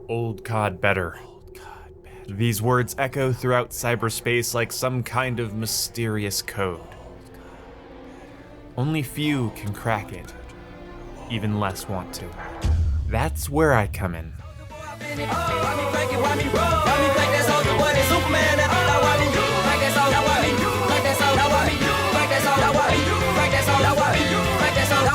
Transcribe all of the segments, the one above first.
Old COD better. These words echo throughout cyberspace like some kind of mysterious code. Only few can crack it. Even less want to. That's where I come in.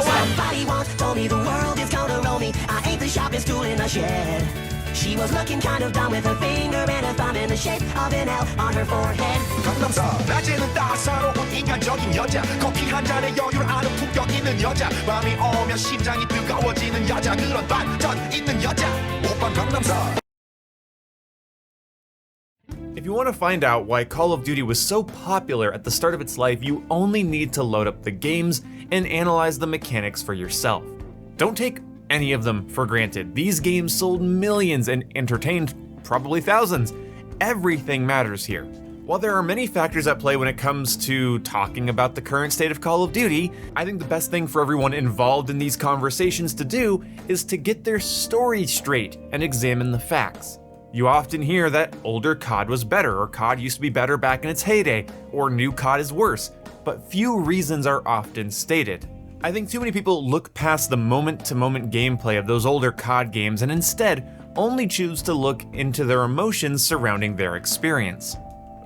Somebody once told me the world is gonna roll me. I ain't the sharpest tool in the shed. She was looking kind of dumb with her finger and a thumb in the shape of an L on her forehead. 강남사 낮에는 따사로운 인간적인 여자 커피 한 잔에 여유를 아는 품격 있는 여자 밤이 오면 심장이 뜨거워지는 여자 그런 반전 있는 여자 오빤 강남사. If you want to find out why Call of Duty was so popular at the start of its life, you only need to load up the games and analyze the mechanics for yourself. Don't take any of them for granted. These games sold millions and entertained probably thousands. Everything matters here. While there are many factors at play when it comes to talking about the current state of Call of Duty, I think the best thing for everyone involved in these conversations to do is to get their story straight and examine the facts. You often hear that older COD was better, or COD used to be better back in its heyday, or new COD is worse, but few reasons are often stated. I think too many people look past the moment-to-moment gameplay of those older COD games and instead only choose to look into their emotions surrounding their experience.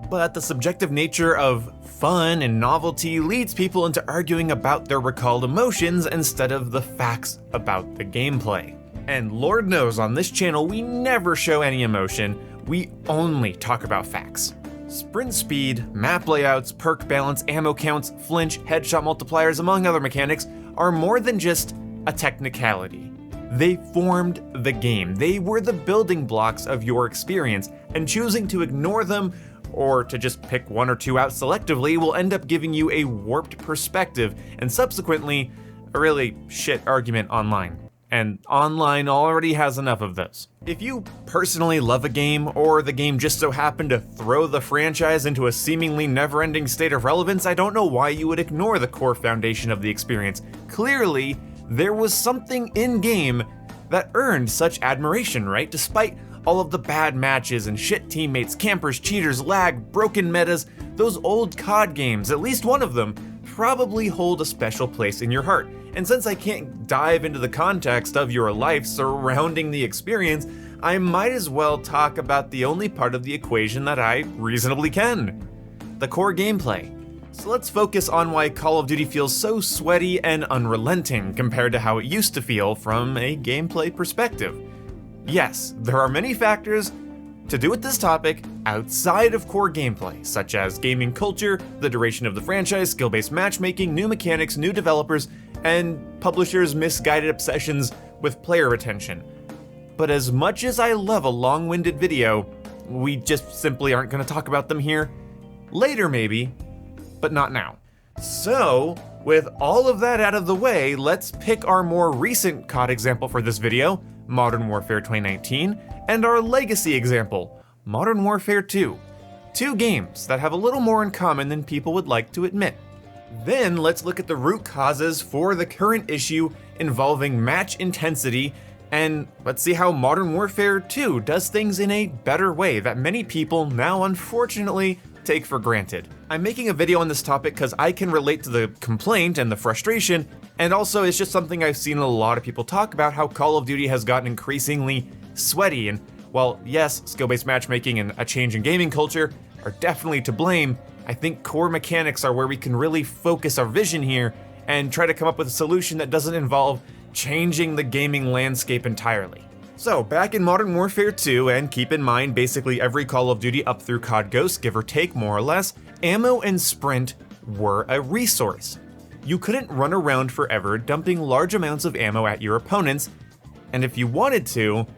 But the subjective nature of fun and novelty leads people into arguing about their recalled emotions instead of the facts about the gameplay. And Lord knows on this channel we never show any emotion, we only talk about facts. Sprint speed, map layouts, perk balance, ammo counts, flinch, headshot multipliers, among other mechanics, are more than just a technicality. They formed the game. They were the building blocks of your experience, and choosing to ignore them or to just pick one or two out selectively will end up giving you a warped perspective and subsequently a really shit argument online. And online already has enough of those. If you personally love a game, or the game just so happened to throw the franchise into a seemingly never-ending state of relevance, I don't know why you would ignore the core foundation of the experience. Clearly, there was something in-game that earned such admiration, right? Despite all of the bad matches and shit teammates, campers, cheaters, lag, broken metas, those old COD games, at least one of them, probably hold a special place in your heart. And since I can't dive into the context of your life surrounding the experience, I might as well talk about the only part of the equation that I reasonably can: the core gameplay. So let's focus on why Call of Duty feels so sweaty and unrelenting compared to how it used to feel from a gameplay perspective. Yes, there are many factors to do with this topic outside of core gameplay, such as gaming culture, the duration of the franchise, skill-based matchmaking, new mechanics, new developers, and publishers' misguided obsessions with player retention. But as much as I love a long-winded video, we just simply aren't going to talk about them here. Later maybe, but not now. So, with all of that out of the way, let's pick our more recent COD example for this video, Modern Warfare 2019, and our legacy example, Modern Warfare 2. Two games that have a little more in common than people would like to admit. Then let's look at the root causes for the current issue involving match intensity, and let's see how Modern Warfare 2 does things in a better way that many people now unfortunately take for granted. I'm making a video on this topic because I can relate to the complaint and the frustration, and also it's just something I've seen a lot of people talk about, how Call of Duty has gotten increasingly sweaty. And while yes, skill-based matchmaking and a change in gaming culture are definitely to blame, I think core mechanics are where we can really focus our vision here and try to come up with a solution that doesn't involve changing the gaming landscape entirely. So, back in Modern Warfare 2, and keep in mind basically every Call of Duty up through COD Ghost, give or take more or less, ammo and sprint were a resource. You couldn't run around forever dumping large amounts of ammo at your opponents, and if you wanted to,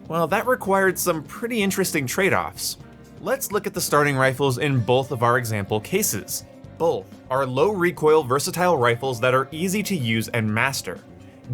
well, that required some pretty interesting trade-offs. Let's look at the starting rifles in both of our example cases. Both are low recoil versatile rifles that are easy to use and master.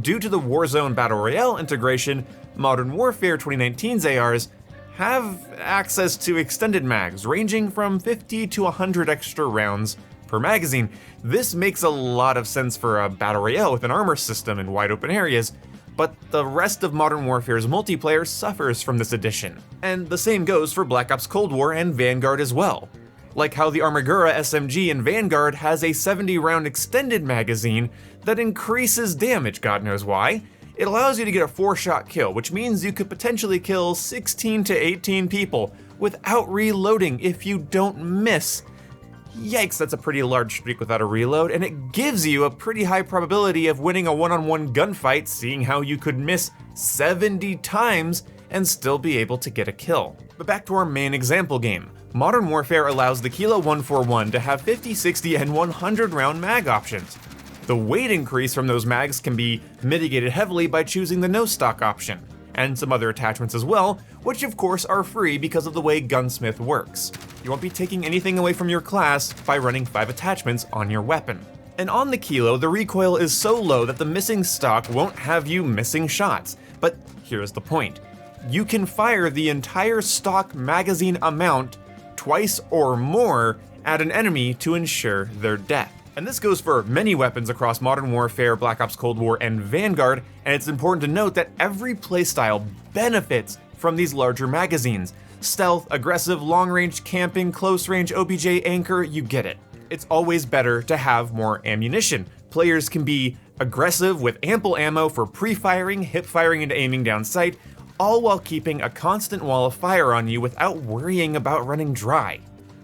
Due to the Warzone Battle Royale integration, Modern Warfare 2019's ARs have access to extended mags ranging from 50 to 100 extra rounds per magazine. This makes a lot of sense for a Battle Royale with an armor system in wide open areas, but the rest of Modern Warfare's multiplayer suffers from this addition. And the same goes for Black Ops Cold War and Vanguard as well. Like how the Armagura SMG in Vanguard has a 70-round extended magazine that increases damage, God knows why. It allows you to get a 4-shot kill, which means you could potentially kill 16 to 18 people without reloading if you don't miss. Yikes, that's a pretty large streak without a reload, and it gives you a pretty high probability of winning a one-on-one gunfight, seeing how you could miss 70 times and still be able to get a kill. But back to our main example game. Modern Warfare allows the Kilo 141 to have 50, 60, and 100 round mag options. The weight increase from those mags can be mitigated heavily by choosing the no stock option, and some other attachments as well, which of course are free because of the way Gunsmith works. You won't be taking anything away from your class by running 5 attachments on your weapon. And on the Kilo, the recoil is so low that the missing stock won't have you missing shots. But here's the point. You can fire the entire stock magazine amount twice or more at an enemy to ensure their death. And this goes for many weapons across Modern Warfare, Black Ops Cold War, and Vanguard, and it's important to note that every playstyle benefits from these larger magazines. Stealth, aggressive, long-range, camping, close-range, OPJ, anchor, you get it. It's always better to have more ammunition. Players can be aggressive with ample ammo for pre-firing, hip-firing, and aiming down sight, all while keeping a constant wall of fire on you without worrying about running dry.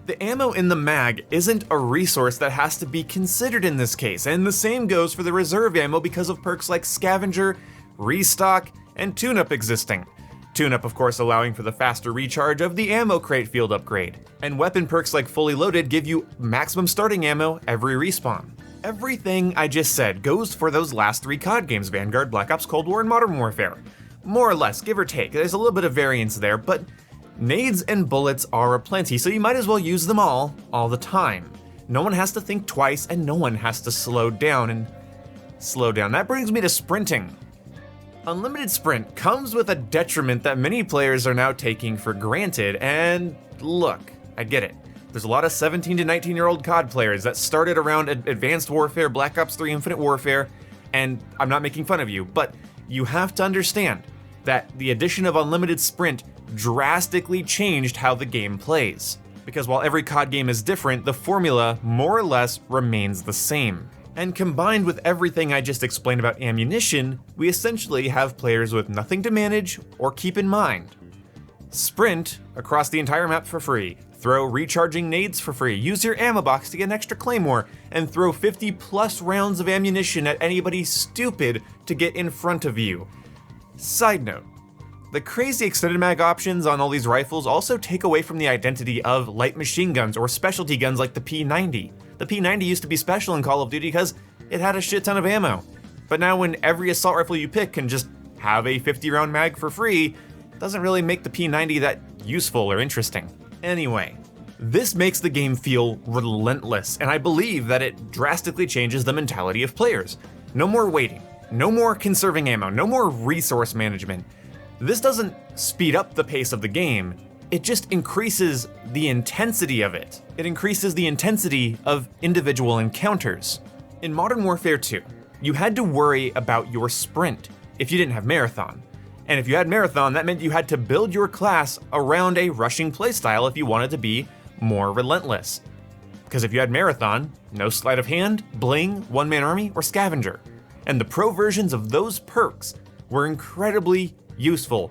The ammo in the mag isn't a resource that has to be considered in this case, and the same goes for the reserve ammo because of perks like Scavenger, Restock, and Tune-Up existing. Tune-Up of course allowing for the faster recharge of the ammo crate field upgrade. And weapon perks like Fully Loaded give you maximum starting ammo every respawn. Everything I just said goes for those last 3 COD games, Vanguard, Black Ops Cold War, and Modern Warfare. More or less, give or take. There's a little bit of variance there, but nades and bullets are aplenty, so you might as well use them all the time. No one has to think twice, and no one has to slow down. That brings me to sprinting. Unlimited sprint comes with a detriment that many players are now taking for granted, and look, I get it. There's a lot of 17 to 19-year-old COD players that started around Advanced Warfare, Black Ops 3, Infinite Warfare, and I'm not making fun of you, but you have to understand that the addition of unlimited sprint drastically changed how the game plays. Because while every COD game is different, the formula more or less remains the same. And combined with everything I just explained about ammunition, we essentially have players with nothing to manage or keep in mind. Sprint across the entire map for free, throw recharging nades for free, use your ammo box to get an extra claymore, and throw 50 plus rounds of ammunition at anybody stupid to get in front of you. Side note, the crazy extended mag options on all these rifles also take away from the identity of light machine guns or specialty guns like the P90. The P90 used to be special in Call of Duty because it had a shit ton of ammo. But now when every assault rifle you pick can just have a 50-round mag for free, it doesn't really make the P90 that useful or interesting. Anyway, this makes the game feel relentless, and I believe that it drastically changes the mentality of players. No more waiting, no more conserving ammo, no more resource management. This doesn't speed up the pace of the game, it just increases the intensity of it. It increases the intensity of individual encounters. In Modern Warfare 2, you had to worry about your sprint if you didn't have Marathon. And if you had Marathon, that meant you had to build your class around a rushing playstyle if you wanted to be more relentless. Because if you had Marathon, no sleight of hand, bling, one-man army, or scavenger. And the pro versions of those perks were incredibly useful.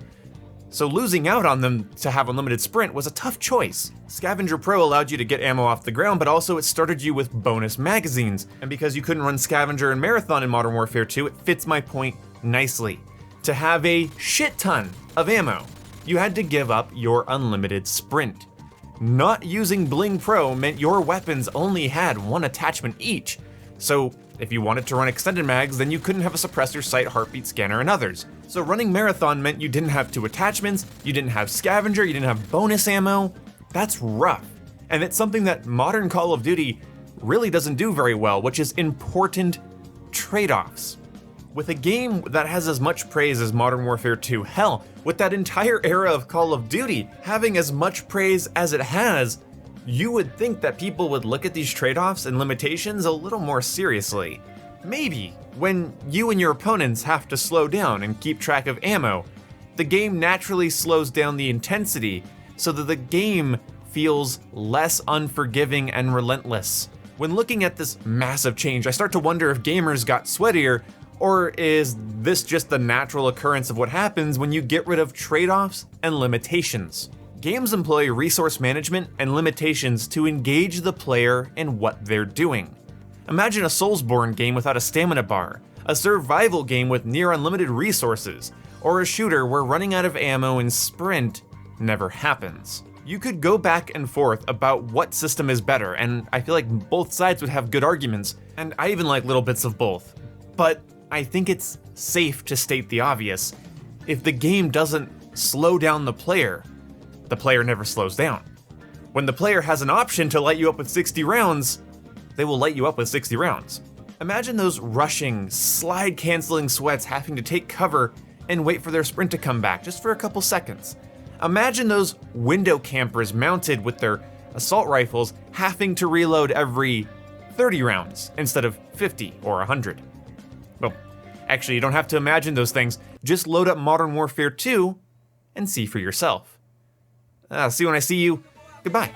So losing out on them to have unlimited sprint was a tough choice. Scavenger Pro allowed you to get ammo off the ground, but also it started you with bonus magazines. And because you couldn't run Scavenger and Marathon in Modern Warfare 2, it fits my point nicely. To have a shit ton of ammo, you had to give up your unlimited sprint. Not using Bling Pro meant your weapons only had one attachment each. So if you wanted to run extended mags, then you couldn't have a suppressor, sight, heartbeat scanner, and others. So running Marathon meant you didn't have 2 attachments, you didn't have Scavenger, you didn't have bonus ammo. That's rough. And it's something that modern Call of Duty really doesn't do very well, which is important trade-offs. With a game that has as much praise as Modern Warfare 2, hell, with that entire era of Call of Duty having as much praise as it has, you would think that people would look at these trade-offs and limitations a little more seriously. Maybe when you and your opponents have to slow down and keep track of ammo, the game naturally slows down the intensity so that the game feels less unforgiving and relentless. When looking at this massive change, I start to wonder if gamers got sweatier, or is this just the natural occurrence of what happens when you get rid of trade-offs and limitations? Games employ resource management and limitations to engage the player in what they're doing. Imagine a Soulsborne game without a stamina bar, a survival game with near unlimited resources, or a shooter where running out of ammo and sprint never happens. You could go back and forth about what system is better, and I feel like both sides would have good arguments, and I even like little bits of both. But I think it's safe to state the obvious. If the game doesn't slow down the player never slows down. When the player has an option to light you up with 60 rounds, they will light you up with 60 rounds. Imagine those rushing, slide-canceling sweats having to take cover and wait for their sprint to come back just for a couple seconds. Imagine those window campers mounted with their assault rifles having to reload every 30 rounds instead of 50 or 100. Well, actually, you don't have to imagine those things. Just load up Modern Warfare 2 and see for yourself. See you when I see you. Goodbye.